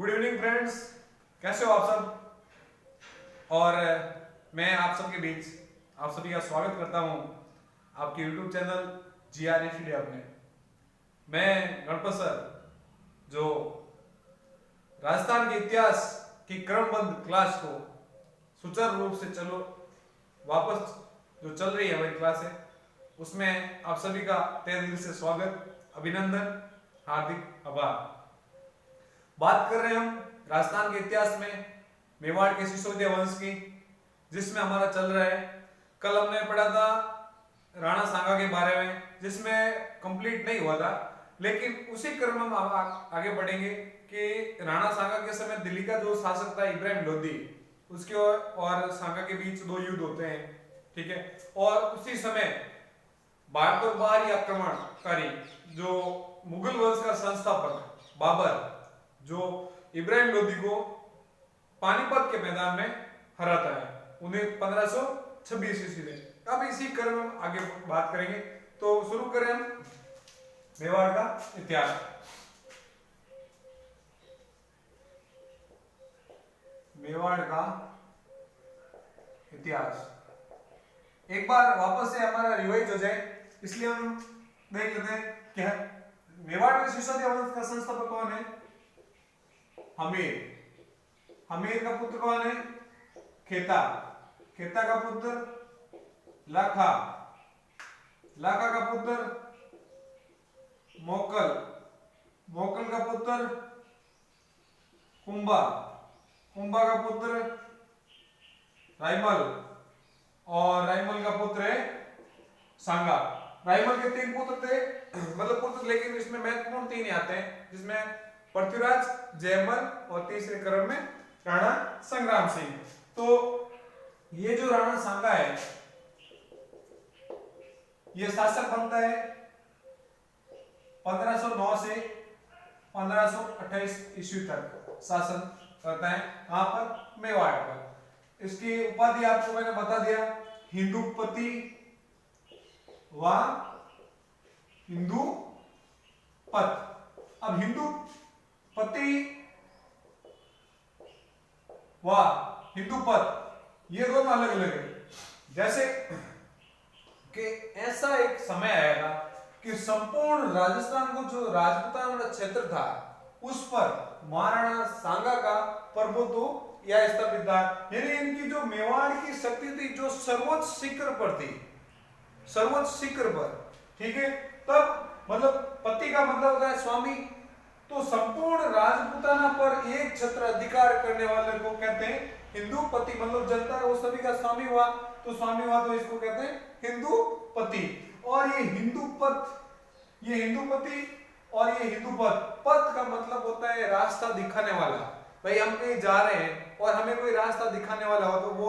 Good evening friends, कैसे हो आप सब। और मैं आप सबके बीच आप सभी का स्वागत करता हूं आपके YouTube चैनल GRA मीडिया में। मैं गणपत सर, जो राजस्थान के इतिहास की क्रमबद्ध क्लास को सुचारू रूप से वापस जो चल रही है हमारी क्लास है, उसमें आप सभी का तहे दिल से स्वागत, अभिनंदन, हार्दिक आभार। बात कर रहे हैं हम राजस्थान के इतिहास में मेवाड़ के सिसोदिया वंश की, जिसमें हमारा चल रहा है। कल हमने पढ़ा था राणा सांगा के बारे में, जिसमें कंप्लीट नहीं हुआ था, लेकिन उसी क्रम में हम आगे बढ़ेंगे कि राणा सांगा के समय दिल्ली का जो शासक था इब्राहिम लोदी, उसके और सांगा के बीच दो युद्ध होते हैं, ठीक है। और उसी समय भारत और बाहरी आक्रमणकारी जो मुगल वंश का संस्थापक बाबर, जो इब्राहिम लोदी को पानीपत के मैदान में हराता है, उन्हें 1526 ईस्वी में। अब इसी क्रम में आगे बात करेंगे, तो शुरू करें हम मेवाड़ का इतिहास। मेवाड़ का इतिहास एक बार वापस से हमारा रिवाइज हो जाए, इसलिए हम देख लेते हैं क्या मेवाड़ के सिसोदिया वंश का संस्थापक कौन है। हमीर। हमीर का पुत्र कौन है। खेता। खेता का पुत्र लाखा। लाखा का पुत्र मोकल। मोकल का पुत्र कुंभा। कुंभा का पुत्र राइमल, और राइमल का पुत्र है सांगा। राइमल के 3 पुत्र थे, मतलब पुत्र, लेकिन इसमें महत्वपूर्ण 3 ही आते हैं, जिसमें पृथ्वीराज, जयमल और तीसरे क्रम में राणा संग्राम सिंह। तो ये जो राणा सांगा है, ये शासक बनता है 1509 से 1528 ईस्वी तक शासन करता है। कहां पर। मेवाड़ पर। इसकी उपाधि आपको मैंने बता दिया, हिंदूपति व हिंदूपत। अब हिंदूपति व हिंदूपत ये दोनों अलग अलग है। जैसे कि ऐसा एक समय आएगा कि संपूर्ण राजस्थान को जो राजपूताना क्षेत्र था, उस पर महाराणा सांगा का प्रभुत्व या स्थापित था। यानी इनकी जो मेवाड़ की शक्ति थी, जो सर्वोच्च शिखर पर थी, सर्वोच्च शिखर पर, ठीक है। तब मतलब पति का मतलब होता है स्वामी, तो संपूर्ण राजपूताना पर एक छत्र अधिकार करने वाले को कहते हैं हिंदूपति। मतलब जनता वो सभी का स्वामी हुआ, तो स्वामी हुआ, तो इसको कहते हैं हिंदूपति। और ये हिंदूपत, ये हिंदूपति और ये हिंदूपत, पथ का मतलब होता है रास्ता दिखाने वाला। भाई हम कहीं जा रहे हैं और हमें कोई रास्ता दिखाने वाला हो, तो वो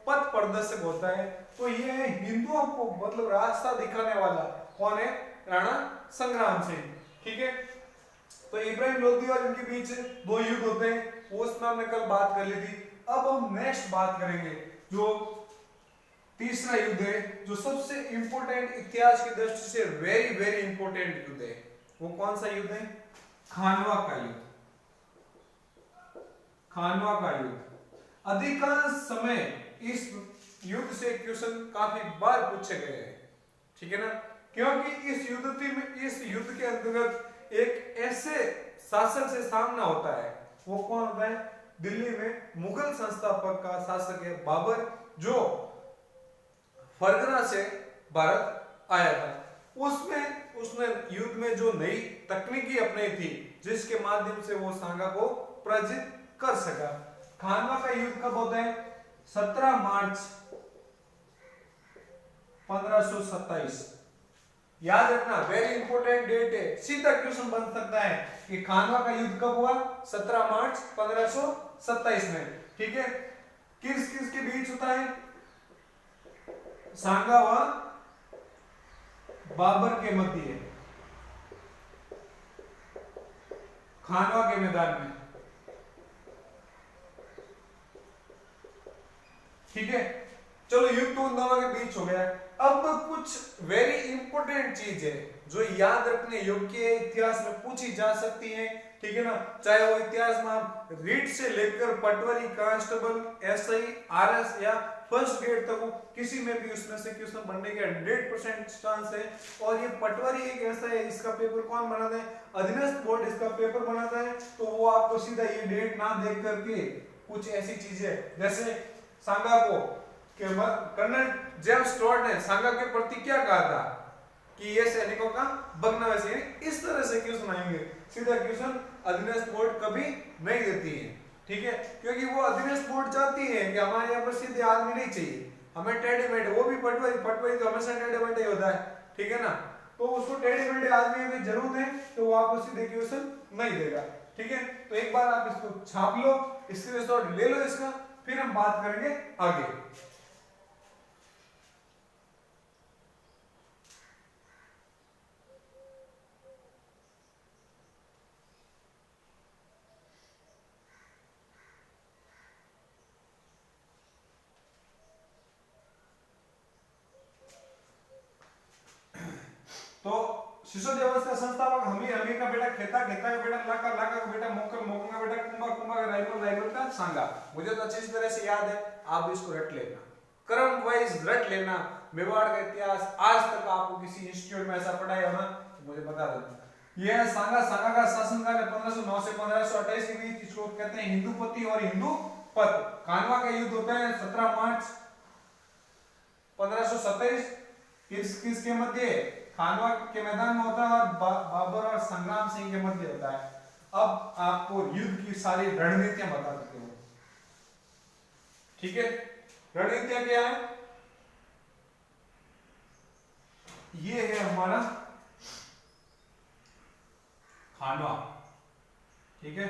पथ प्रदर्शक होता है। तो ये हिंदुओं को मतलब रास्ता दिखाने वाला कौन है। राणा संग्राम सिंह, ठीक है। तो इब्राहिम लोदी और इनके बीच 2 युद्ध होते हैं, वो उसमें हमने कल बात कर ली थी। अब हम नेक्स्ट बात करेंगे, जो तीसरा युद्ध है, जो सबसे इंपॉर्टेंट, इतिहास की दृष्टि से वेरी वेरी इंपॉर्टेंट युद्ध है। वो कौन सा युद्ध है। खानवा का युद्ध। खानवा का युद्ध। अधिकांश समय इस युद्ध से क्वेश्चन काफी बार पूछे गए हैं, ठीक है ना, क्योंकि इस युद्ध के अंतर्गत एक ऐसे शासक से सामना होता है। वो कौन होता है। दिल्ली में मुगल संस्थापक का शासक है बाबर, जो फरगना से भारत आया था। उसने युद्ध में जो नई तकनीकी अपनाई थी, जिसके माध्यम से वो सांगा को पराजित कर सका। खानवा का युद्ध कब होता है। 17 मार्च 1527। याद रखना, वेरी इंपॉर्टेंट डेट है, सीधा क्वेश्चन बन सकता है कि खानवा का युद्ध कब हुआ। 17 मार्च 1527 में, ठीक है। किस किस के बीच होता है। सांगा व बाबर के मध्य, खानवा के मैदान में, ठीक है। चलो युद्ध तो उन दोनों के बीच हो गया। अब कुछ वेरी इंपॉर्टेंट चीज है जो याद रखने योग्य है, इतिहास में पूछी जा सकती है, ठीक है ना। चाहे वो इतिहास में आप रीट से लेकर पटवारी, कांस्टेबल, एसआई, आरएस या फर्स्ट ग्रेड तक हो, किसी में भी उसमें से क्वेश्चन बनने के 100% चांस है। और ये पटवारी एक ऐसा है, इसका पेपर कौन बनाता है? अधीनस्थ बोर्ड इसका पेपर बनाता है। तो वो आपको सीधा ये डेट ना देख करके कुछ ऐसी चीजें, जैसे सांगा को कर्नल जेम्स स्टुअर्ट ने सांगा के प्रति क्या कहा था कि ये सैनिकों का भग्नावशेष है। इस तरह से क्वेश्चन आएंगे, सीधा क्वेश्चन अधीनस्थ बोर्ड कभी नहीं देती है, ठीक है, क्योंकि वो अधीनस्थ बोर्ड चाहती है कि हमारे यहाँ पर सीधे आदमी नहीं चाहिए, हमें टेढ़े मेढ़े, वो भी पटवारी तो हमेशा टेढ़े मेढ़े होता है, ठीक है ना। तो उसको टेढ़े मेढ़े आदमी की जरूरत है, तो वो आपको सीधे क्वेश्चन नहीं देगा, ठीक है। तो एक बार आप इसको छाप लो, स्क्रीनशॉट ले लो इसका, फिर हम बात करेंगे आगे। तो शिशोदिया वंश का संस्थापक हमी, हमी का बेटा खेता, खेता का बेटा लाका, लाका का बेटा मोकल, मोकल का बेटा कुंभा, कुंभा का रायमल, रायमल का सांगा। मुझे तो अच्छी तरह से याद है, आप इसको रट लेना, क्रम वाइज रट लेना। मेवाड़ का इतिहास आज तक आपको किसी इंस्टीट्यूट में ऐसा पढ़ाया हो ना, तो मुझे बता देना। यह सांगा, सांगा का शासनकाल है 1509 से 1528 के बीच। इसको कहते हैं हिंदूपति और हिंदू पत। कानवा का युद्ध होता है 17 मार्च 1527 किसके मध्य? खानवा के मैदान में होता है, और बाबर और संग्राम सिंह के मध्य होता है। अब आपको युद्ध की सारी रणनीतियां बता देते हैं, ठीक है। रणनीतियां क्या है? ये है हमारा खानवा, ठीक है।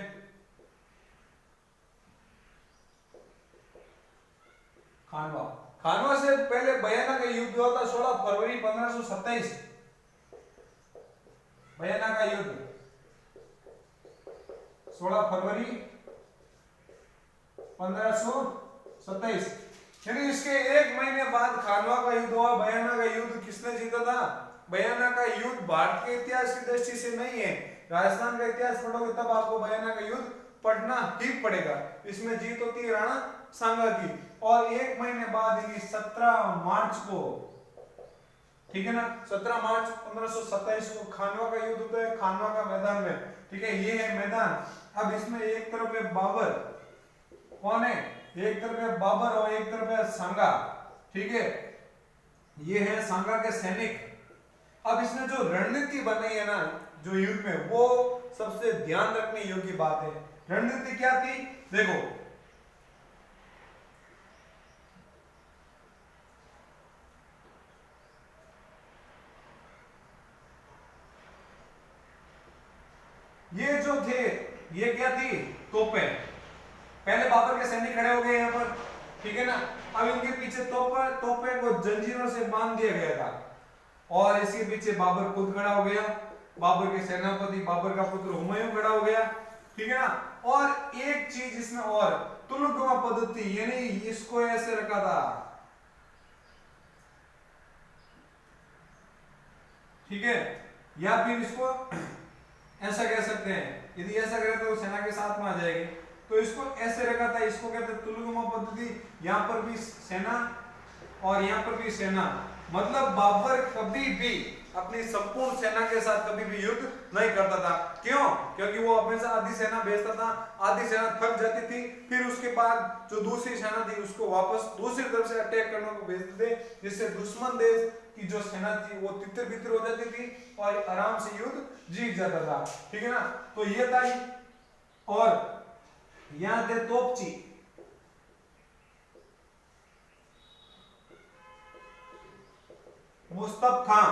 खानवा, खानवा से पहले बयाना का युद्ध हुआ था 16 फरवरी 1527। बयाना का युद्ध 16 फरवरी 1527, यानी इसके एक महीने बाद खानवा का युद्ध हुआ। बयाना का युद्ध किसने जीता था? बयाना का युद्ध भारत के इतिहास की दृष्टि से नहीं है, राजस्थान का इतिहास पढ़ोगे तब आपको बयाना का युद्ध पढ़ना ही पड़ेगा। इसमें जीत होती है राणा सांगा की, और एक महीने बाद यानी 17 मार्च को, ठीक है ना, 17 मार्च 1527 को खानवा का युद्ध होता है, खानवा का मैदान में, ठीक है। ये है मैदान। अब इसमें एक तरफ है बाबर, कौन है? एक तरफ है बाबर और एक तरफ है सांगा, ठीक है। ये है सांगा के सैनिक। अब इसमें जो रणनीति बनाई है ना जो युद्ध में, वो सबसे ध्यान रखने योग्य बात है। रणनीति क्या थी? देखो, ये जो थे, ये क्या थी? तोपें। पहले बाबर के सैनिक खड़े हो गए यहाँ पर, ठीक है ना। अब इनके पीछे तोपें को जंजीरों से बांध दिया गया था, और इसके पीछे बाबर खुद खड़ा हो गया, बाबर के सेनापति, बाबर का पुत्र हुमायूं खड़ा हो गया, ठीक है ना। और एक चीज इसमें और, तुलुगमा पद्धति, यानी इसको ऐसे रखा था, ठीक है, या फिर इसको ऐसा कह सकते हैं, यदि ऐसा करें तो सेना के साथ में आ जाएगी। तो इसको ऐसे रखा था, इसको कहते हैं तुलुगमा पद्धति। यहाँ पर भी सेना और यहाँ पर भी सेना, मतलब बाबर कभी भी अपनी संपूर्ण सेना के साथ कभी भी युद्ध नहीं करता था। क्यों? क्योंकि वो हमेशा आधी सेना भेजता था, आधी सेना थक जाती थी, फिर उसके बाद जो दूसरी सेना थी उसको वापस दूसरी तरफ से अटैक करने को भेजते थे, जिससे दुश्मन देश की जो सेना थी वो तितर बितर हो जाती थी और आराम से युद्ध जीत जाता था, ठीक है ना। तो ये था। और यहां थे तोपची, मुस्तफ खां,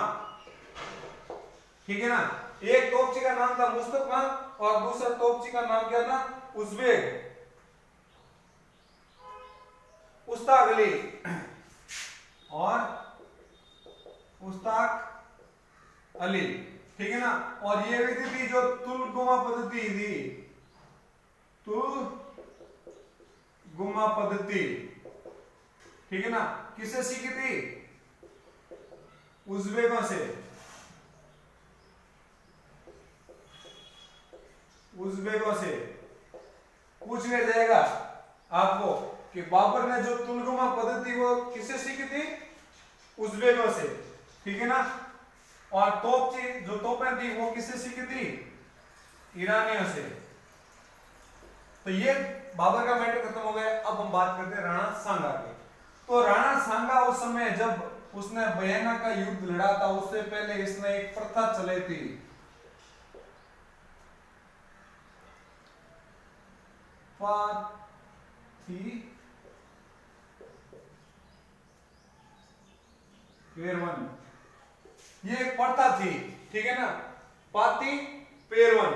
ठीक है ना। एक तोपची का नाम था मुस्तफ खां और दूसरा तोपची का नाम क्या था? उज़्बेक उस्ताक अली और उस्ताक अली, ठीक है ना। और ये विधि थी जो तुलगुमा पद्धति थी, तुलगुमा पद्धति, ठीक है ना। किससे सीखी थी? उज़्बेकों से पूछ लिया जाएगा आपको कि बाबर ने जो तुलगुमा पद्धति वो किससे सीखी थी? उज़्बेकों से, ठीक है ना। और जो तोपें थी वो किससे सीखी थी? ईरानियों से। तो ये बाबर का मैटर खत्म हो गया। अब हम बात करते हैं राणा सांगा की। तो राणा सांगा उस समय जब उसने बयाना का युद्ध लड़ा था, उससे पहले इसने एक प्रथा चलाई थी, पेरवन। ये एक प्रथा थी, ठीक है ना, पाती पेरवन,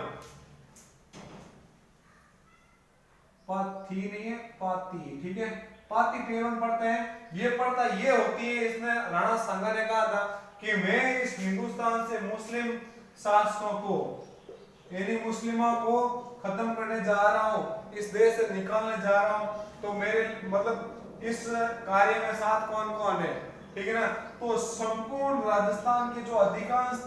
पाथी नहीं है, पाती, ठीक है, पाती पेरवन पढ़ते हैं। ये प्रथा ये होती है, इसने राणा सांगा ने कहा था कि मैं इस हिंदुस्तान से मुस्लिम शासकों को यानी मुस्लिमों को खत्म करने जा रहा हूं, इस देश से निकालने जा रहा हूं। तो मेरे मतलब इस कार्य में साथ कौन कौन है, ठीक है ना। तो संपूर्ण राजस्थान के जो अधिकांश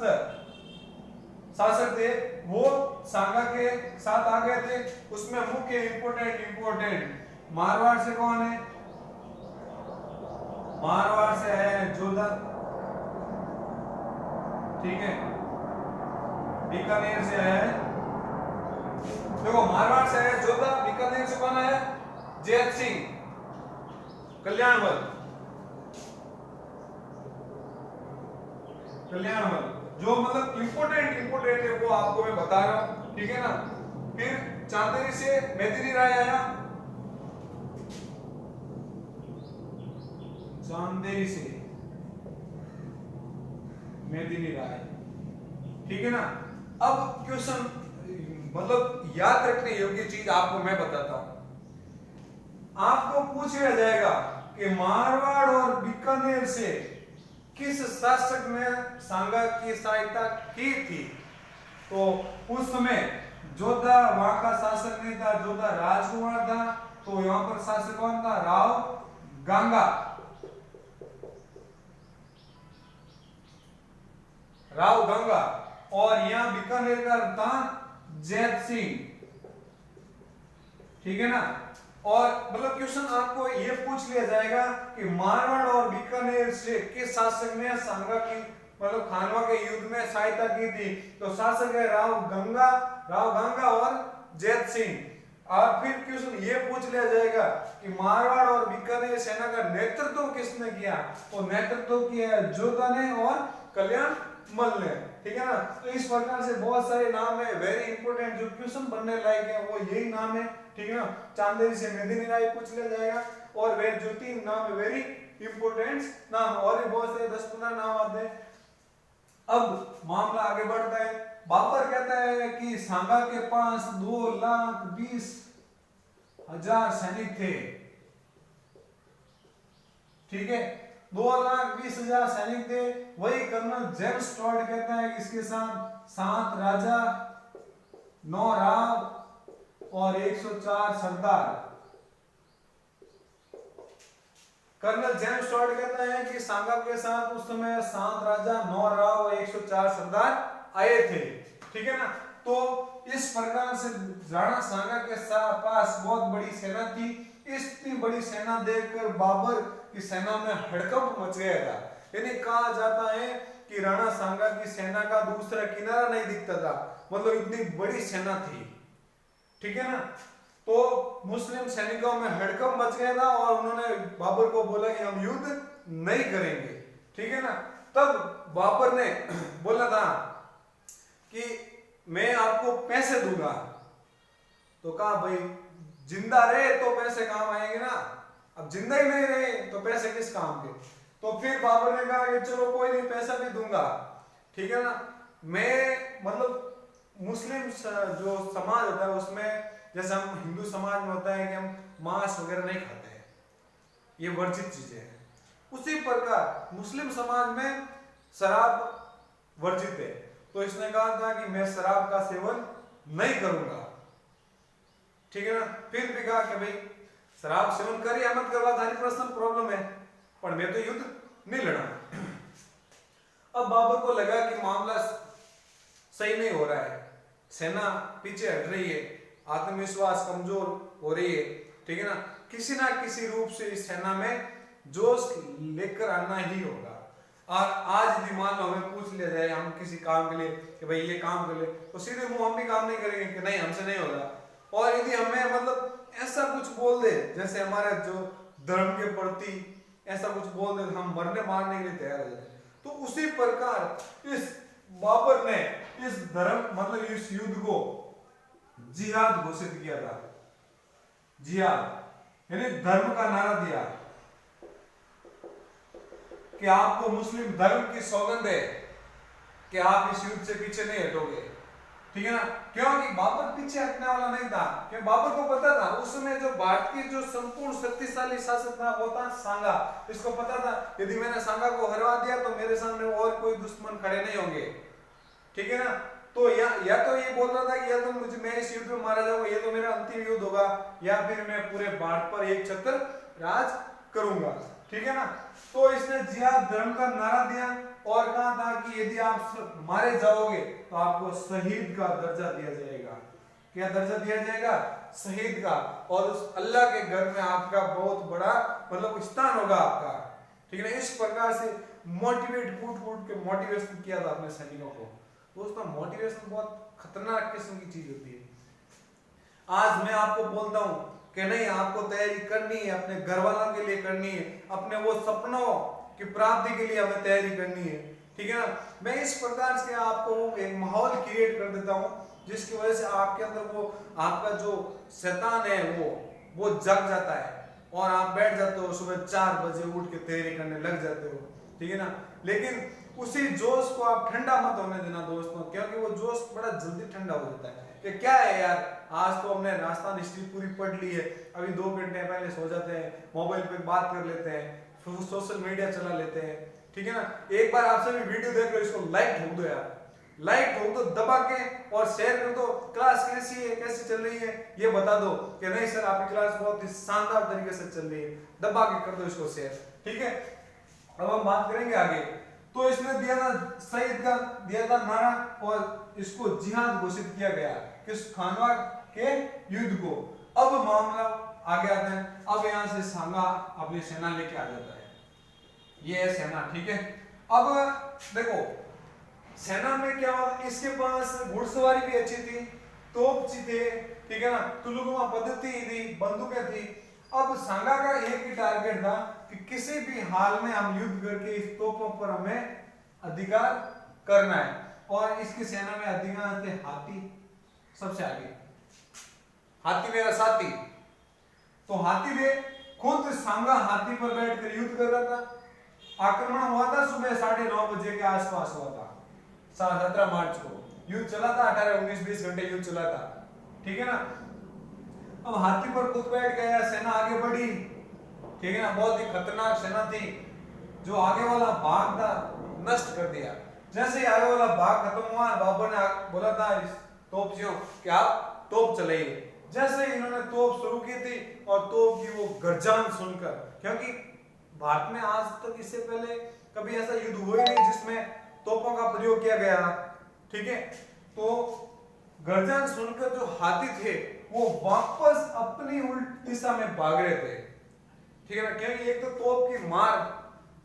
शासक थे वो सांगा के साथ आ गए थे। उसमें मुख्य इंपोर्टेंट मारवाड़ से कौन है? मारवाड़ से है जोधा, ठीक है, बीकानेर से है, देखो मारवाड़ से है जोधा, बीकानेर से कौन है? जैत सिंह, कल्याणवल, जो मतलब इंपोर्टेंट है वो आपको मैं बता रहा हूं, ठीक है ना। फिर चांदेरी से मेदिनी राय आया, चांदेरी से मेदिनी राय, ठीक है ना। अब क्वेश्चन मतलब याद रखने योग्य चीज आपको मैं बताता हूं। आपको पूछ लिया जाएगा कि मारवाड़ और बीकानेर से किस शासक ने सांगा की सहायता की थी? तो उस समय जोधा वहां का शासक नहीं था, जोधा राजकुमार था। तो यहां पर शासक कौन था? राव गंगा, राव गंगा। और यहां बीकानेर का था जैत सिंह, ठीक है ना। और मतलब क्वेश्चन आपको ये पूछ लिया जाएगा कि मारवाड़ और बीकानेर से किस शासक ने सांगा की मतलब खानवा के युद्ध में सहायता की थी? तो शासक है राव गंगा और जैत सिंह। और फिर क्वेश्चन ये पूछ लिया जाएगा कि मारवाड़ और बीकानेर सेना का नेतृत्व किसने किया? तो नेतृत्व किया जोधा ने और कल्याण मल ने, ठीक है ना। तो इस प्रकार से बहुत सारे नाम है, वेरी इंपोर्टेंट, जो क्वेश्चन बनने लायक है वो यही नाम है, ठीक है ना। चांदेरी से मेदिनी राय पूछ लिया जाएगा। और वे जो तीन नाम है वेरी इंपोर्टेंट नाम, और भी बहुत से 10-15 नाम आते हैं। अब मामला आगे बढ़ता है। बाबर कहता है कि सांगा के पास 2,20,000 सैनिक थे, ठीक है, 2,20,000 सैनिक थे। वही कर्नल जेम्स टॉड कहता है कि इसके साथ 7 राजा, 9 राव और 104 सरदार। कर्नल जेम्स टॉड कहता है कि सांगा के साथ उस समय 7 राजा, 9 राव और 104 सरदार आए थे, ठीक है ना। तो इस प्रकार से राणा सांगा के पास बहुत बड़ी सेना थी। इतनी बड़ी सेना देखकर बाबर की सेना में हड़कंप मच गया था। यानी कहा जाता है कि राणा सांगा की सेना का दूसरा किनारा नहीं दिखता था, मतलब इतनी बड़ी सेना थी, ठीक है ना। तो मुस्लिम सैनिकों में हड़कंप मच गया था और उन्होंने बाबर को बोला कि हम युद्ध नहीं करेंगे, ठीक है ना। तब बाबर ने बोला था कि मैं आपको पैसे दूंगा। तो कहा भाई जिंदा रहे तो पैसे काम आएंगे ना, अब जिंदा ही नहीं रहे तो पैसे किस काम के। तो फिर बाबर ने कहा कि चलो कोई नहीं, पैसा भी दूंगा, ठीक है ना। मैं मतलब मुस्लिम जो समाज होता है उसमें जैसे हम हिंदू समाज में होता है कि हम मांस वगैरह नहीं खाते हैं, ये वर्जित चीजें हैं, उसी प्रकार मुस्लिम समाज में शराब वर्जित है। तो इसने कहा था कि मैं शराब का सेवन नहीं करूंगा, ठीक है ना। फिर भी कहा कि भाई शराब सेवन कर या मत करवा, थारी पर्सनल प्रॉब्लम है, पर मैं तो युद्ध नहीं लड़ा। अब बाबर को लगा कि मामला सही नहीं हो रहा है, सेना पीछे हट रही है, आत्मविश्वास कमजोर हो रही है, ठीक है ना किसी रूप से इस सेना में जोश लेकर आना ही होगा। और आज यदि मान लो हमें पूछ लिया जाए हम किसी काम के लिए कि भाई ये काम कर ले, तो सीधे मुंह हम भी काम नहीं करेंगे कि नहीं हमसे नहीं होगा। और यदि हमें मतलब ऐसा कुछ बोल दे जैसे हमारे जो धर्म के प्रति ऐसा कुछ बोल दे, हम मरने मारने के लिए तैयार हो जाते। तो उसी प्रकार इस बाबर ने इस धर्म मतलब इस युद्ध को जिहाद घोषित किया था। जिहाद यानी धर्म का नारा दिया कि आपको मुस्लिम धर्म की सौगंध है कि आप इस युद्ध से पीछे नहीं हटोगे, ठीक है ना। क्योंकि बाबर पीछे हटने वाला नहीं था, क्योंकि बाबर को पता था उस समय जो भारत की जो संपूर्ण शक्तिशाली शासक था वो था सांगा। इसको पता था यदि मैंने सांगा को हरवा दिया तो मेरे सामने और कोई दुश्मन खड़े नहीं होंगे, ठीक है ना। तो या तो ये बोल रहा था कि या तो मुझे मैं इस युद्ध में मारा जाऊंगा, ये तो मेरा अंतिम युद्ध होगा, या फिर मैं पूरे भारत पर एक छत्र राज करूंगा, ठीक है ना। तो इसने जिहाद धर्म का नारा दिया और कहा था कि यदि आप मारे जाओगे तो आपको शहीद का दर्जा दिया जाएगा। क्या दर्जा दिया जाएगा? शहीद का। और उस अल्लाह के घर में आपका बहुत बड़ा मतलब स्थान होगा आपका, ठीक है ना। इस प्रकार से मोटिवेट फूट के मोटिवेशन किया था अपने सैनिकों को। दोस्तों मोटिवेशन बहुत खतरनाक किस्म की चीज होती है। आज मैं आपको बोलता हूं कि नहीं आपको तैयारी करनी है, अपने घर वालों के लिए करनी है, अपने वो सपनों की प्राप्ति के लिए हमें तैयारी करनी है, ठीक है ना। मैं इस प्रकार से आपको एक माहौल क्रिएट कर देता हूं जिसकी वजह से आपके अंदर वो आपका जो शैतान है वो जग जाता है और आप बैठ जाते हो सुबह 4 बजे उठ के तैयारी करने लग जाते हो, ठीक है ना। लेकिन उसी जोश को आप ठंडा मत होने देना दोस्तों, क्योंकि वो जोश बड़ा जल्दी ठंडा हो जाता है कि क्या है यार आज तो हमने राजस्थान हिस्ट्री पूरी पढ़ ली है, अभी 2 घंटे पहले सो जाते हैं, मोबाइल पे बात कर लेते हैं, सोशल मीडिया चला लेते हैं, ठीक है ना। एक बार आप सभी वीडियो देख रहे हो इसको लाइक ठोक दो यार, लाइक ठोक दो दबा के और शेयर कर दो। क्लास कैसी है, कैसी चल रही है ये बता दो कि नहीं सर आपकी क्लास बहुत ही शानदार तरीके से चल रही है, दबा के कर दो इसको शेयर, ठीक है। अब हम बात करेंगे आगे। तो इसने दिया था शहीद का दिया था नारा और इसको जिहाद घोषित किया गया किस खानवा के युद्ध को। अब मामला आगे आता है, अब यहां से सांगा अपनी सेना लेके आ जाता है, ये है सेना, ठीक है। अब देखो सेना में क्या हुआ, इसके पास घुड़सवारी भी अच्छी थी, तोप थे, ठीक है ना, तुलुगमा पद्धति थी, बंदूकें थी। अब सांगा का एक ही टारगेट था कि किसी भी हाल में हम युद्ध करके इस तोपों पर हमें अधिकार करना है। और इसकी सेना में अधिकांश थे हाथी, सबसे आगे हाथी मेरा साथी। तो हाथी में खुद सांगा हाथी पर बैठकर युद्ध कर रहा था। आक्रमण हुआ था सुबह 9:30 बजे के आसपास हुआ था, 17 मार्च को युद्ध चला था, 18, 19, 20 घंटे युद्ध चला था, ठीक है ना। अब हाथी पर खुद बैठ गया, सेना आगे बढ़ी, ठीक है ना। बहुत ही खतरनाक सेना थी, जो आगे वाला भाग था नष्ट कर दिया। जैसे ही आगे वाला भाग खत्म हुआ बाबर ने बोला था इस तोपचियों कि आप तोप चलाइए। जैसे ही इन्होंने तोप शुरू की थी और तोप की वो गर्जन सुनकर, क्योंकि भारत में आज तक इससे पहले कभी ऐसा युद्ध हुआ ही नहीं जिसमें तोपों का प्रयोग किया गया, ठीक है। तो गर्जन सुनकर जो हाथी थे वो वापस अपनी उल्टी दिशा में भाग रहे थे, ठीक है ना। क्योंकि एक तो तोप की मार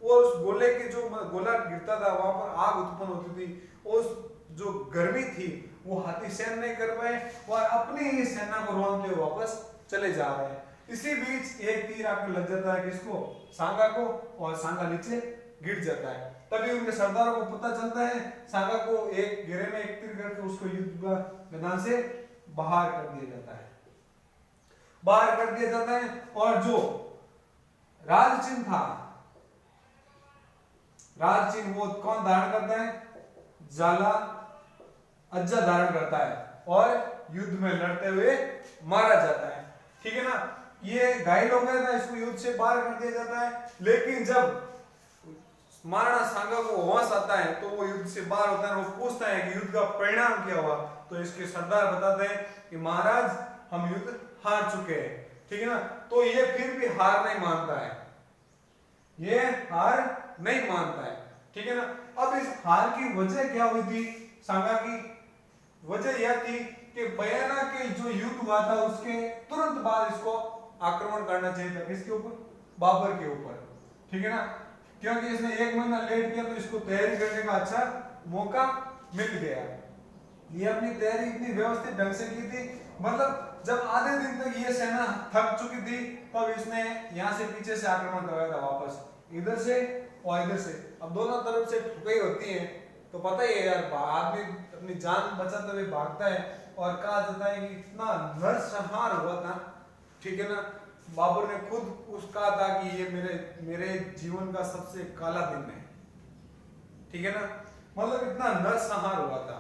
और उस गोले के जो गोला गिरता था वहां पर आग उत्पन्न होती थी, उस जो गर्मी थी वो हाथी सहन नहीं कर पाए और अपनी ही सेना को रोकते हुए वापस चले जा रहे हैं। इसी बीच एक तीर आकर लग जाता है किसको, सांगा को, और सांगा नीचे गिर जाता है। तभी उनके सरदारों को पता चलता है, सांगा को एक घेरे में एक तीर करके उसको युद्ध मैदान से बाहर कर दिया जाता है, बाहर कर दिया जाता है। और जो राजचिन्ह था, राजचिन्ह वो कौन धारण करता है, जाला अज्जा धारण करता है और युद्ध में लड़ते हुए मारा जाता है, ठीक है ना। ये घायल हो गया था, इसको युद्ध से बाहर कर दिया जाता है। लेकिन जब महाराणा सांगा को होश आता है तो वो युद्ध से बाहर होता है, वो पूछता है कि युद्ध का परिणाम क्या हुआ। तो इसके सरदार बताते हैं कि महाराज हम युद्ध हार चुके हैं, ठीक है ना। तो ये फिर भी हार नहीं मानता है, ये हार नहीं मानता है, ठीक है ना। अब इस हार की वजह क्या हुई थी? सांगा की वजह यह थी कि बयाना के जो युद्ध हुआ था उसके तुरंत बाद इसको आक्रमण करना चाहिए था। किसके ऊपर? बाबर के ऊपर, ठीक है ना, क्योंकि इसने 1 महीना लेट किया तो इसको तैयारी करने का अच्छा मौका मिल गया। ये अपनी तैयारी इतनी व्यवस्थित ढंग से की थी, मतलब जब आधे दिन तक ये सेना थक चुकी थी तब इसने यहाँ से पीछे से आक्रमण करवाया था वापस, इधर से और इधर से। अब दोनों तरफ से ठुकाई होती है तो पता ही है यार, आदमी अपनी जान बचाते हुए भागता है। और कहा जाता है कि इतना नरसंहार हुआ था, ठीक है ना, बाबर ने खुद उस कहा था कि ये मेरे जीवन का सबसे काला दिन है, ठीक है ना, मतलब इतना नरसंहार हुआ था।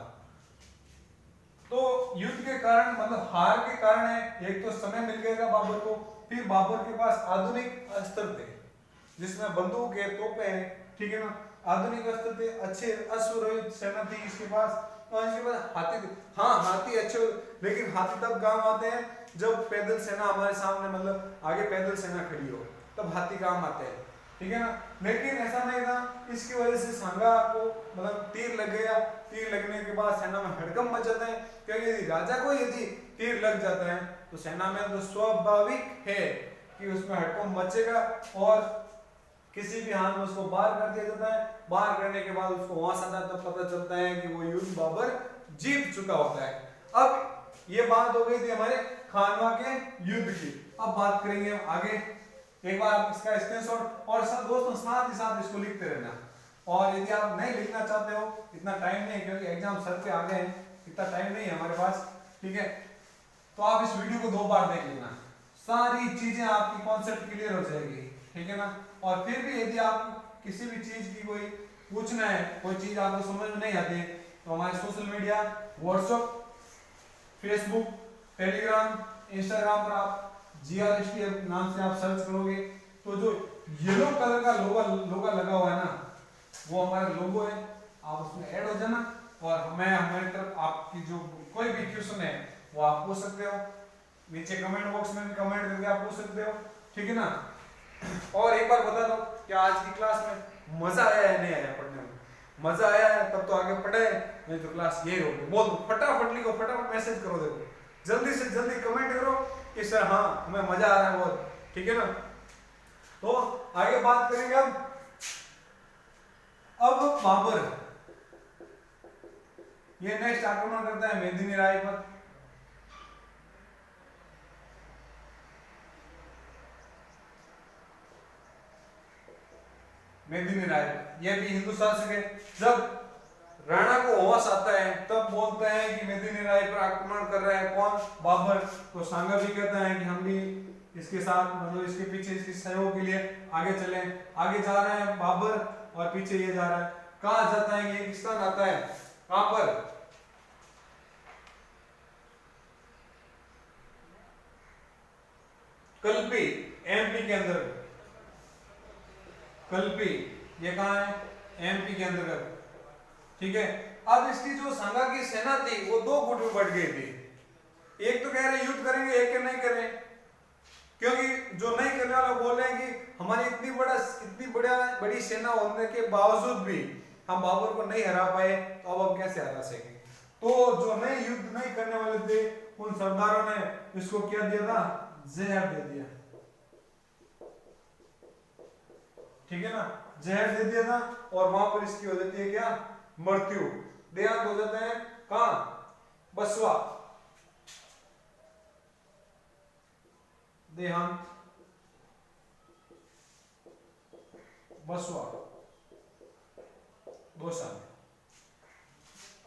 तो युद्ध के कारण, मतलब हार के कारण है, एक तो समय मिल गया बाबर को, फिर बाबर के पास आधुनिक अस्त्र थे जिसमें बंदूक है, तोपें हैं, ठीक है ना, आधुनिक अस्त्र थे, अच्छे अश्वारोहित सेना थी इसके पास, और इसके पास हाथी थे। हाँ हाथी अच्छे, लेकिन हाथी तब काम आते हैं जब पैदल सेना हमारे सामने, मतलब आगे पैदल सेना खड़ी हो, तब हाथी काम आते हैं, ठीक है ना। लेकिन ऐसा नहीं था, इसकी वजह से सांगा को मतलब तीर लग गया। तीर लगने के बाद सेना में हड़कंप मच जाता है, क्योंकि यदि राजा को यदि तीर लग जाता है तो सेना में तो स्वाभाविक है कि उसमें हड़कंप मचेगा और किसी भी हाल में उसको बाहर कर दिया जाता है। बाहर करने के बाद उसको वहां आता है, तब पता चलता है कि वो युद्ध बाबर जीत चुका होता है। अब ये बात हो गई थी हमारे खानवा के युद्ध की। अब बात करेंगे हम आगे। एक बार आप इसका स्क्रीनशॉट और सब दोस्तों साथ ही साथ इसको लिखते रहना। और यदि आप नहीं लिखना चाहते हो, इतना टाइम नहीं, क्योंकि एग्जाम सर पे आ गए हैं, इतना टाइम नहीं है हमारे पास, ठीक है, तो आप इस वीडियो को 2 बार देख लेना, सारी चीजें आपकी कॉन्सेप्ट क्लियर हो जाएगी, ठीक है ना। और फिर भी यदि आप किसी भी चीज की कोई पूछना है, कोई चीज आपको समझ में नहीं आती है, तो हमारे social media WhatsApp, Facebook, Telegram, Instagram पर आप GRST नाम से आप सर्च करोगे तो जो येलो कलर का लोगो लगा हुआ है ना, वो हमारा लोगो है, आप उसमें ऐड हो जाना। और हमारी तरफ आपकी जो कोई भी क्वेश्चन है वो आप पूछ सकते हो, नीचे कमेंट बॉक्स में भी कमेंट करके आप पूछ सकते हो, ठीक है ना। और एक बार बता दो कि आज की क्लास में मजा आया है नहीं आया पढ़ने में? मजा आया है तब तो आगे पढ़े, नहीं तो क्लास यही होगी। बोल दो, फटाफट लिखो, फटाफट मैसेज करो, देखो जल्दी से जल्दी कमेंट करो कि सर हाँ हमें मजा आ रहा है बहुत, ठीक है ना। तो आगे बात करेंगे अब बाबर ये नेक्स्ट आक्रमण करता है मेदिनी राय पर। मेदिनी राय ये भी हिंदू शासक है। जब राणा को होश आता है तब बोलते हैं कि मेदिनी राय पर आक्रमण कर रहा है कौन? बाबर। तो सांगा भी कहता है कि हम भी इसके साथ, मतलब इसके पीछे, इसके सहयोग के लिए आगे चले। आगे जा रहे हैं बाबर और पीछे ये जा रहा है। कहा जाता है कि किसका आता है कहां पर? कल्पी, MP के अंदर। कल्पी ये कहां है? MP के अंतर्गत, ठीक है। अब इसकी जो सांगा की सेना थी वो 2 गुट में बढ़ गई थी। एक तो कह रहे युद्ध करेंगे, एक नहीं कर रहे, क्योंकि जो नहीं करने वाले बोल रहे हैं कि हमारी इतनी बड़ी सेना होने के बावजूद भी हम बाबर को नहीं हरा पाए, तो अब हम कैसे हरा सकेंगे? तो जो नहीं युद्ध नहीं करने वाले थे उन सरदारों ने इसको क्या दिया था? जहर दे दिया, ठीक है ना, जहर दे दिया था। और वहां पर इसकी हो जाती है क्या? मृत्यु, देहांत हो जाता है। कहां? बसवा, देहांत बसवा,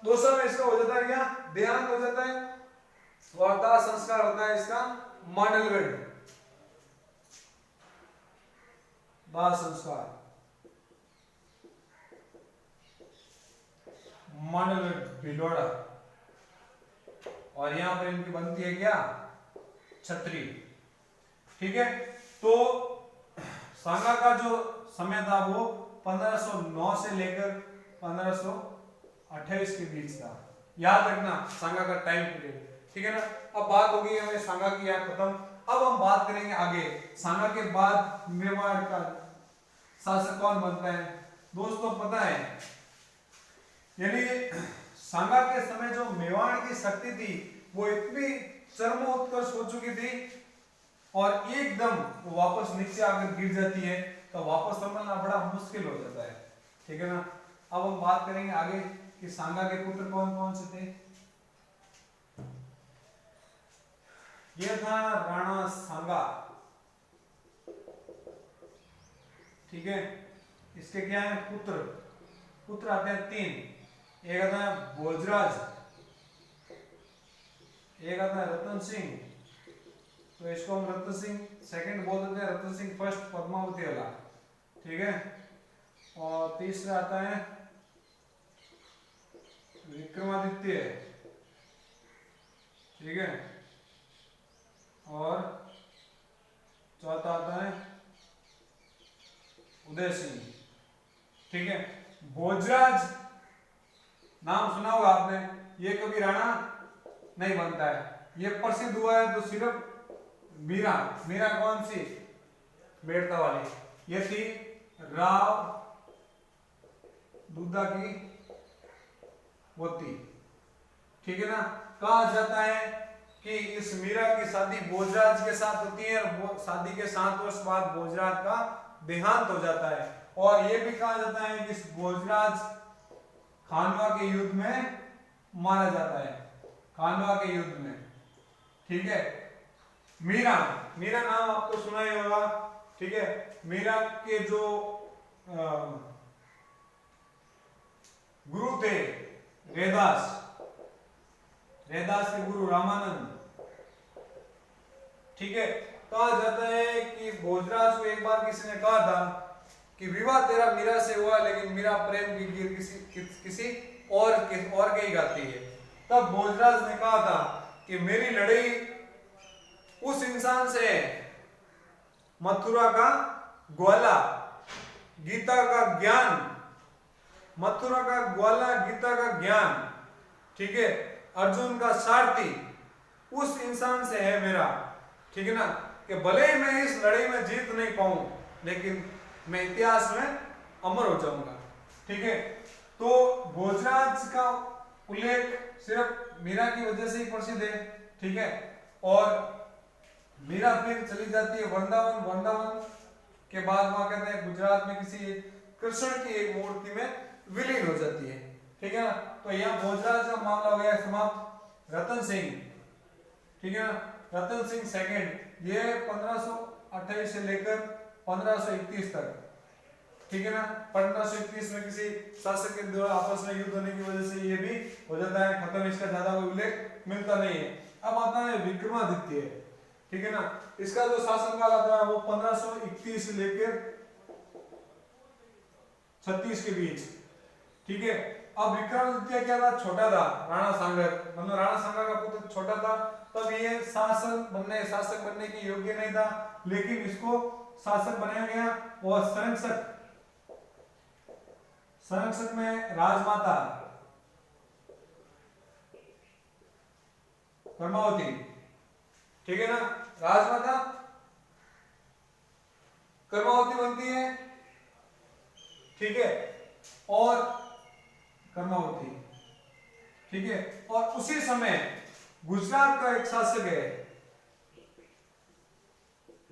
दौसा में इसका हो जाता है क्या? देहांत हो जाता है। और दाह संस्कार होता है इसका मांडलगढ़, दाह संस्कार मांडलगढ़ भिलवाड़ा। और यहां पर इनकी बनती है क्या? छतरी, ठीक है। तो सांगा का जो समय था वो 1509 से लेकर 1528 के बीच था। याद रखना सांगा का टाइम पीरियड, ठीक है ना। अब बात हो गई हमें सांगा की यहाँ खत्म। अब हम बात करेंगे आगे सांगा के बाद मेवाड़ का शासक कौन बनता है? दोस्तों पता है यानी सांगा के समय जो मेवाड़ की शक्ति थी वो इतनी चरमोत्कर्ष हो चुकी थी और एकदम वो वापस नीचे आकर गिर जाती है, तो वापस संभलना बड़ा मुश्किल हो जाता है। ठीक है ना। अब हम बात करेंगे आगे कि सांगा के पुत्र कौन कौन से थे। यह था राणा सांगा। ठीक है। इसके क्या है पुत्र, पुत्र आते हैं 3। एक आता है भोजराज, एक आता है रतन सिंह, तो इसको हम रतन सिंह सेकंड बोल देते हैं, रतन सिंह फर्स्ट पद्मावती वाला। ठीक है। और तीसरा आता है विक्रमादित्य। ठीक है। और चौथा आता है उदय सिंह। ठीक है। भोजराज नाम सुना होगा आपने, ये कभी राणा नहीं बनता है, ये प्रसिद्ध हुआ है तो सिर्फ मीरा। मीरा कौन सी, बेड़ता वाली, ये थी राव दूधा की पोती। ठीक है ना। कहा जाता है कि इस मीरा की शादी भोजराज के साथ होती है और शादी के 7 वर्ष बाद भोजराज का देहांत हो जाता है। और यह भी कहा जाता है कि इस भोजराज खानवा के युद्ध में मारा जाता है, खानवा के युद्ध में। ठीक है। मीरा, मीरा नाम आपको सुना ही होगा। ठीक है। मीरा के जो गुरु थे वेदास, वेदास के गुरु रामानंद। ठीक है। कहा जाता है कि भोजराज को एक बार किसी ने कहा था कि विवाह तेरा मीरा से हुआ, लेकिन मीरा प्रेम की गीत किसी और के ही गाती है। तब भोजराज ने कहा था कि मेरी लड़ाई उस इंसान से, मथुरा का ग्वाला, गीता का ज्ञान, मथुरा का ग्वाला, गीता का ज्ञान, ठीक है, अर्जुन का सारथी, उस इंसान से है मेरा। ठीक है ना। कि भले ही मैं इस लड़ाई में जीत नहीं पाऊं, लेकिन मैं इतिहास में अमर हो जाऊंगा। ठीक है। तो भोजराज का उल्लेख सिर्फ मीरा की वजह से ही प्रसिद्ध है। ठीक है। और मीरा फिर चली जाती है वृंदावन, वृंदावन के बाद वहां कहते हैं गुजरात में किसी कृष्ण की एक मूर्ति में विलीन हो जाती है। ठीक है ना। तो यहाँ भोजराज का मामला हो गया समाप्त। रतन सिंह, ठीक है ना, रतन सिंह सेकंड, ये 1528 से लेकर 1531 तक। ठीक है ना। 1531 में किसी शासक के द्वारा आपस में युद्ध होने की वजह से ये भी हो जाता है खत्म, इसका ज्यादा कोई उल्लेख मिलता नहीं है। अब आता है विक्रमादित्य। ठीक है ना। इसका जो शासनकाल आता है वो 1531 से लेकर 36 के बीच। ठीक है। अब विक्रमादित्य क्या था, छोटा था, राणा सांगा, मतलब राणा सांगा का पुत्र छोटा था, तब ये शासक बनने के योग्य नहीं था, लेकिन इसको शासक बनाया गया। और संरक्षक में राजमाता कर्मावती। ठीक है ना। राजमाता कर्मावती बनती है। ठीक है। और कर्मावती, ठीक है। और उसी समय गुजरात का एक शासक है,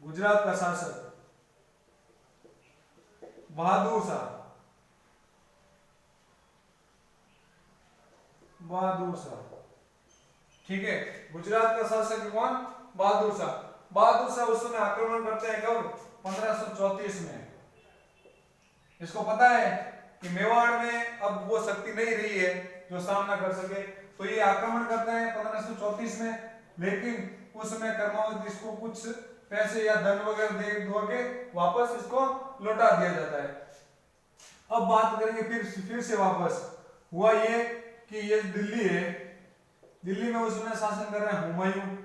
गुजरात का शासक बहादुर शाह, बहादुर शाह। ठीक है। गुजरात का शासक कौन, बहादुर शाह। बहादुर शाह उस समय आक्रमण करते हैं कब, 1534 में। इसको पता है कि मेवाड़ में अब वो शक्ति नहीं रही है जो सामना कर सके, तो ये आक्रमण करते हैं 1534 में। लेकिन उस समय कर्मावती इसको कुछ पैसे या धन वगैरह दे दो के वापस इसको लौटा दिया जाता है। अब बात करेंगे फिर से वापस हुआ ये कि ये दिल्ली है, दिल्ली में उस समय शासन कर रहे हैं हुमायूं।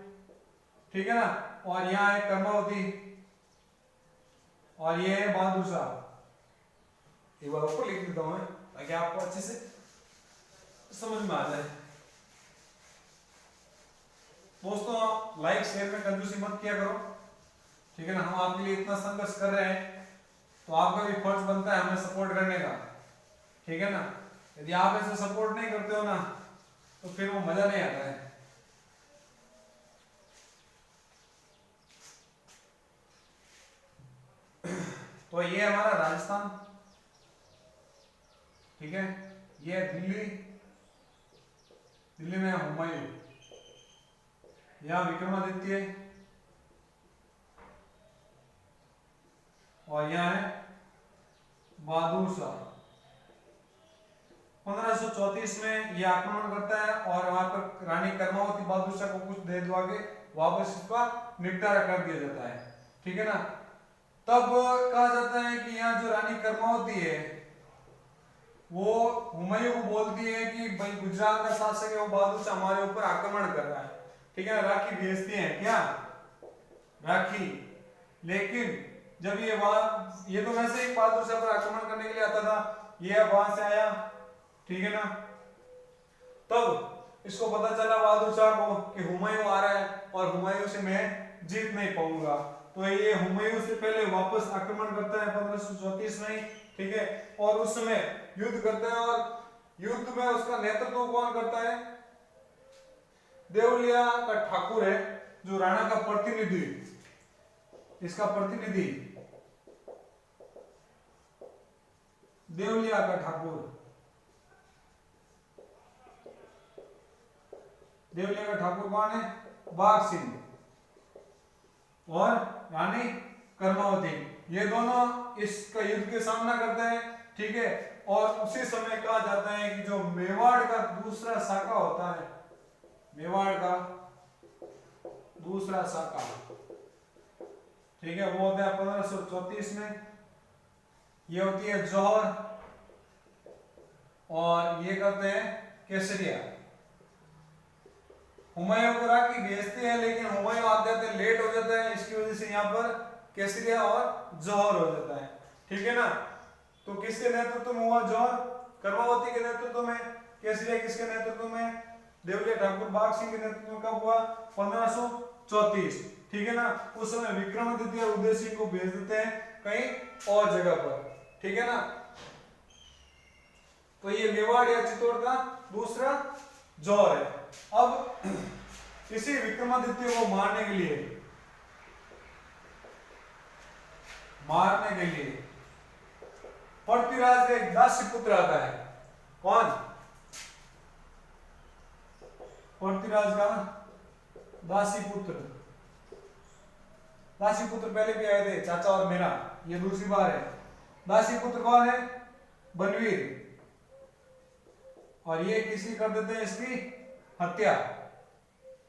ठीक है ना। और यहाँ है कर्मावती और ये है बहादुर शाह। एक बार ऊपर लिख देता हूं ताकि आपको अच्छे से समझ में आ जाए। दोस्तों लाइक शेयर में कंजूसी मत किया करो। ठीक है ना। हम आपके लिए इतना संघर्ष कर रहे हैं तो आपका भी फर्ज बनता है हमें सपोर्ट करने का। ठीक है ना। यदि आप ऐसे सपोर्ट नहीं करते हो ना तो फिर वो मजा नहीं आता है। तो ये हमारा राजस्थान, ठीक है। ये दिल्ली, दिल्ली में हुमायूं, यहाँ विक्रमादित्य, और यहाँ है बहादुर शाह। 1534 में ये आक्रमण करता है और वहां पर रानी कर्मावती बहादुर शाह को कुछ दे दुआ के वापस इसका निपटारा कर दिया जाता है, ठीक है ना। तब कहा जाता है कि यहाँ जो रानी कर्मावती है वो हुमायूं को बोलती है कि भाई गुजरात का शासक है वो बहादुर शाह हमारे ऊपर आक्रमण कर रहा है, ठीक है। राखी भेजती है, क्या राखी। लेकिन जब ये तो वैसे ही बहादुर शाह पर आक्रमण करने के लिए आता था, ये वहां से आया, ठीक है ना। तब इसको पता चला बहादुर शाह को कि हुमायूं आ रहा है और हुमायूं से मैं जीत नहीं पाऊंगा, तो ये हुमायूं से पहले वापस आक्रमण करता है 1534 में, ठीक है। और उस समय युद्ध करता है और युद्ध में उसका नेतृत्व कौन करता है? देवलिया का ठाकुर है, जो राणा का प्रतिनिधि, इसका प्रतिनिधि देवलिया का ठाकुर, देवलिया का ठाकुर कौन है? बाघ सिंह और रानी कर्मावती, ये दोनों इसका युद्ध के सामना करते हैं, ठीक है। और उसी समय कहा जाता है कि जो मेवाड़ का दूसरा शाखा होता है, मेवाड़ का दूसरा शाखा, ठीक है, वो होता है 1534 में। ये होती है जौहर और ये करते हैं केसरिया। हुमायूं को राखी भेजते हैं लेकिन हुमायूं आते आते लेट हो जाता है, इसकी वजह से यहाँ पर केसरिया और जौहर हो जाता है, ठीक है ना। तो किसके नेतृत्व में हुआ? जौहर कर्मावती के नेतृत्व में। केसरिया किसके नेतृत्व में? देवलिया ठाकुर बाघ सिंह के नेतृत्व में। कब हुआ? 1534, ठीक है ना। उस समय विक्रमादित्य और उदय सिंह को भेज देते हैं कहीं और जगह पर, ठीक है ना। तो ये मेवाड़ या चित्तौड़ का दूसरा जौहर है। अब इसी विक्रमादित्य को मारने के लिए पृथ्वीराज का एक दासी पुत्र आता है। कौन? पृथ्वीराज का दासी पुत्र। दासी पुत्र पहले भी आए थे, चाचा और मेरा, ये दूसरी बार है। दासी पुत्र कौन है? बनवीर। और ये किसी कर देते हैं इसकी हत्या,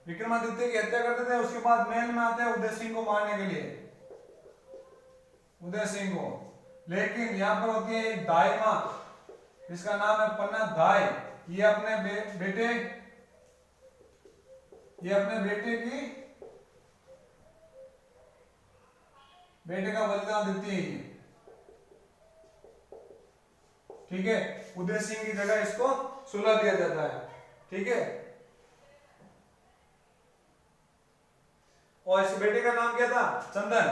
विक्रमादित्य की हत्या कर देते हैं। उसके बाद महल में आते हैं उदय सिंह को मारने के लिए, उदय सिंह को। लेकिन यहां पर होती है एक दाई मां, जिसका नाम है पन्ना दाई। ये अपने बेटे का बलिदान देती है, ठीक है। उदय सिंह की जगह इसको सुला दिया जाता है, ठीक है। और इस बेटे का नाम क्या था? चंदन,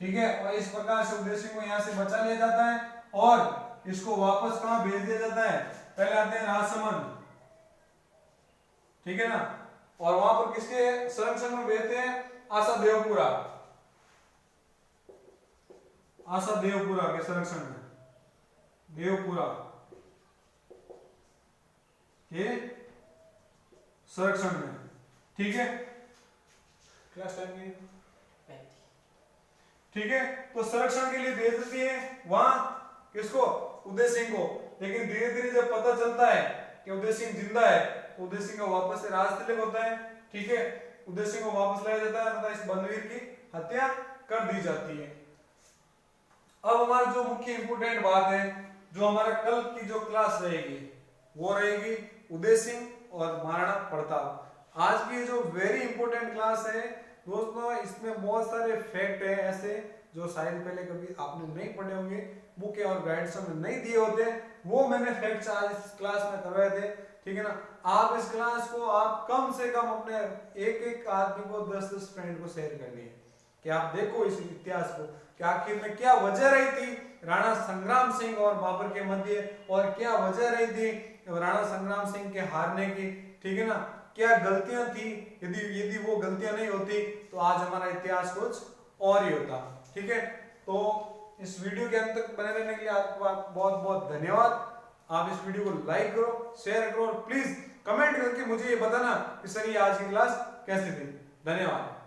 ठीक है। और इस प्रकार से उदय सिंह को यहां से बचा लिया जाता है और इसको वापस कहां भेज दिया जाता है? पहले आते हैं राजसमंद, ठीक है ना। और वहां पर किसके संरक्षण में भेजते हैं? आशा देवपुरा, आशा देवपुरा के संरक्षण में, देवपुरा के संरक्षण में, ठीक है। क्लास टाइम की, ठीक है। तो संरक्षण के लिए भेज देती है वहां किसको? उदय सिंह को। लेकिन धीरे धीरे जब पता चलता है कि उदय सिंह जिंदा है तो उदय सिंह का वापस से राज तिलक होता है, ठीक है। उदय सिंह को वापस लाया जाता है तथा इस बनवीर की हत्या कर दी जाती है। अब हमारा जो मुख्य इंपोर्टेंट बात है, जो हमारा कल की जो क्लास रहेगी वो रहेगी उदय सिंह और महाराणा प्रताप। आज की जो वेरी इंपोर्टेंट क्लास है दोस्तों, इसमें बहुत सारे फैक्ट है ऐसे जो शायद पहले कभी आपने नहीं पढ़े होंगे, बुक और गाइड्स में नहीं दिए होते, वो मैंने फैक्ट्स आज इस क्लास में करवाए थे, ठीक है ना। आप इस क्लास को आप कम से कम अपने एक आदमी को 10-10 फ्रेंड को शेयर करनी है, कि आप देखो इस इतिहास को कि आखिर में क्या वजह रही थी राणा संग्राम सिंह और बाबर के मध्य, और क्या वजह रही थी राणा संग्राम सिंह के हारने की, ठीक है ना। क्या गलतियां थी, यदि यदि वो गलतियां नहीं होती तो आज हमारा इतिहास कुछ और ही होता, ठीक है। तो इस वीडियो के अंत तक बने रहने के लिए आपका बहुत बहुत धन्यवाद। आप इस वीडियो को लाइक करो, शेयर करो और प्लीज कमेंट करके मुझे ये बताना कि सर ये आज की क्लास कैसी थी। धन्यवाद।